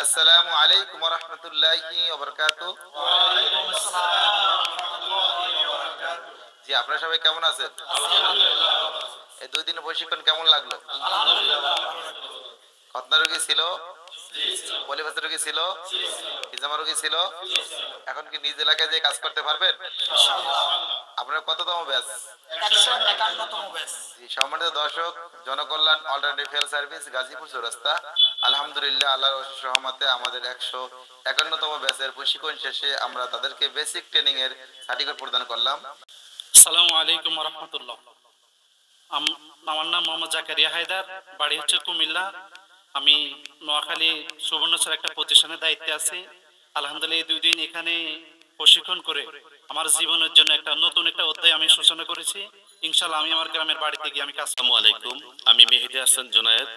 আসসালামু আলাইকুম ওয়া রাহমাতুল্লাহি ওয়া বারাকাতুহু। ওয়া আলাইকুম আসসালাম ওয়া রাহমাতুল্লাহি ওয়া বারাকাতুহু। জি, আপনারা সবাই কেমন আছেন? আলহামদুলিল্লাহ। এই 2 দিনের প্রশিক্ষণ কেমন লাগলো? আলহামদুলিল্লাহ। খতনা রোগী ছিল, জি স্যার। পলিবাসী রোগী ছিল, জি স্যার। হিজামা রোগী ছিল। জি স্যার। এখন কি নিজ এলাকায় যেয়ে কাজ করতে পারবেন? ইনশাআল্লাহ। আপনার কততম ব্যাচ? 151তম ব্যাচ। জি, সম্মানিত দর্শক, Janakalyan alternative health service Gazipur চৌরাস্তা। আলহামদুলিল্লাহ, আল্লাহর অশেষ রহমতে আমাদের 151তম ব্যাচের প্রশিক্ষণ শেষে আমরা তাদেরকে বেসিক ট্রেনিং এর সার্টিফিকেট প্রদান করলাম। আসসালামু আলাইকুম ওয়া রাহমাতুল্লাহ। আমার নাম মোহাম্মদ জাকারিয়া হায়দার, বাড়ি হচ্ছে কুমিল্লা। আমি নোয়াখালী সুবর্ণচর একটা প্রতিষ্ঠানের দায়িত্বে আছি। আলহামদুলিল্লাহ, এই 2 দিন এখানে প্রশিক্ষণ করে আমার জীবনের জন্য একটা নতুন একটা অধ্যায় আমি সূচনা করেছি। ইনশাআল্লাহ আমি আমার গ্রামের বাড়িতে গিয়ে আমি কাজ করব। আসসালামু আলাইকুম, আমি মেহেদী হাসান জুনায়েদ,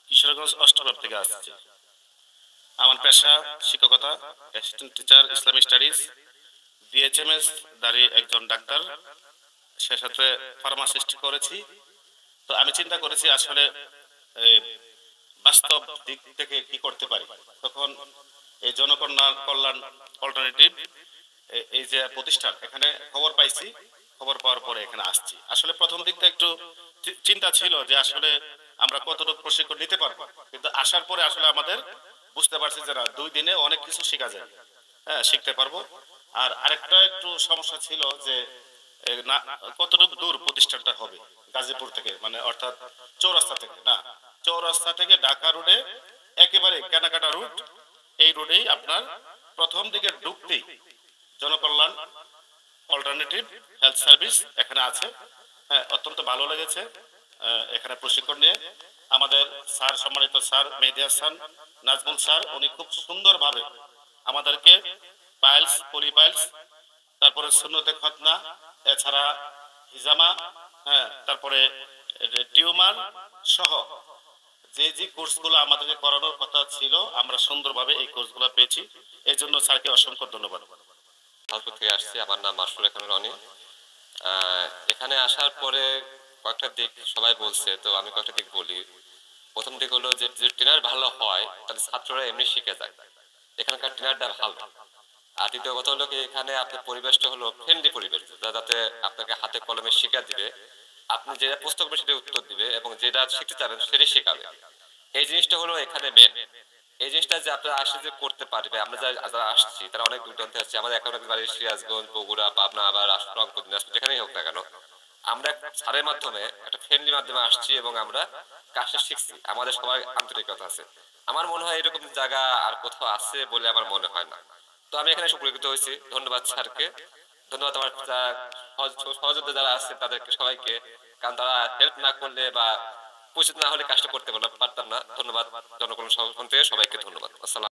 কিশোরগঞ্জ অষ্টগ্রাম থেকে আসছি। আমার পেশা শিক্ষকতা, assistant teacher Islamic studies, BHMS দাঁড়ি একজন ডাক্তার, সে সাথে ফার্মাসিস্ট করেছি। তো আমি চিন্তা করেছি আসলে বাস্তব দিক থেকে কি করতে পারি। তখন এই জনকল্যাণ কল্যাণ অল্টারনেটিভ এই যে প্রতিষ্ঠান, এখানে খবর পাইছি। খবর পাওয়ার পরে এখানে আসছি। আসলে প্রথম দিকটা একটু চিন্তা ছিল যে আসলে আমরা কতটুকু প্রশিক্ষণ নিতে পারবো, কিন্তু আসার পরে আসলে আমাদের বুঝতে পারছি যে না, 2 দিনে অনেক কিছু শেখা যায়। হ্যাঁ, শিখতে পারবো। আর আরেকটা একটু সমস্যা ছিল যে না, কতটুকু দূর প্রতিষ্ঠানটা হবে গাজীপুর থেকে, মানে অর্থাৎ চৌরাস্তা থেকে না, চৌরাস্তা থেকে ঢাকা রোডে একেবারে কেনাকাটা রুট, এই রোডেই আপনার প্রথম দিকে ঢুকতেই জনকল্যাণ অল্টারনেটিভ হেলথ সার্ভিস এখানে আছে। হ্যাঁ, অত্যন্ত ভালো লেগেছে এখানে প্রশিক্ষণ নিয়ে। আমাদের স্যার, সম্মানিত স্যার মেহেদী হাসান নাজমুল স্যার, উনি খুব সুন্দরভাবে আমাদেরকে পাইলস, পলিপাইলস, তারপরে সুন্নতে খতনা, এছাড়া হিজামা, হ্যাঁ, তারপরে টিউমার সহ যে যে কোর্সগুলো আমাদেরকে করানোর কথা ছিল, আমরা সুন্দরভাবে এই কোর্সগুলো পেয়েছি। এই জন্য স্যারকে অসংখ্য ধন্যবাদ। ভারতপুর থেকে আসছি, আমার নাম মাসুল এখন রনি। এখানে আসার পরে কয়েকটা দিক সবাই বলছে, তো আমি কয়েকটা দিক বলি। প্রথম দিক হলো যে ট্রেনার ভালো হয় তাহলে ছাত্ররা এমনি শিখে যায়, এখানকার ট্রেনারটা ভালো। আর দ্বিতীয় কথা হলো কি, এখানে আপনার পরিবেশটা হলো ফ্রেন্ডলি পরিবেশ, যাতে আপনাকে হাতে কলমে শিক্ষা দিবে, আপনি যেটা প্রশ্ন করবেন সেটা উত্তর দিবে, এবং যেটা শিখতে চাবেন সেটাই শেখাবে। এই জিনিসটা হলো এখানে মেন। এই জিনিসটা যে আপনারা আসে যে করতে পারবে, আমরা যারা আসছি তারা অনেক দূর দূরান্তে আসছি। আমাদের এখন বাড়ি সিরাজগঞ্জ, বগুড়া, পাবনা, আবার রংপুর, দিনাজপুর, যেখানেই হোক না কেন, আমরা স্যারের মাধ্যমে একটা ফ্রেন্ডলি মাধ্যমে আসছি এবং আমরা কাজটা শিখছি। আমাদের সবার আন্তরিকতা আছে। আমার মনে হয় এরকম জায়গা আর কোথাও আছে বলে আমার মনে হয় না। তো আমি এখানে উপকৃত হয়েছি। ধন্যবাদ স্যারকে, ধন্যবাদ আমার সহযোদ্ধা যারা আছে তাদেরকে সবাইকে, কারণ তারা হেল্প না করলে বা পরিচিত না হলে কাজটা করতে পারতাম না। ধন্যবাদ জনকল্যাণ সংগঠন থেকে সবাইকে ধন্যবাদ। আসসালাম।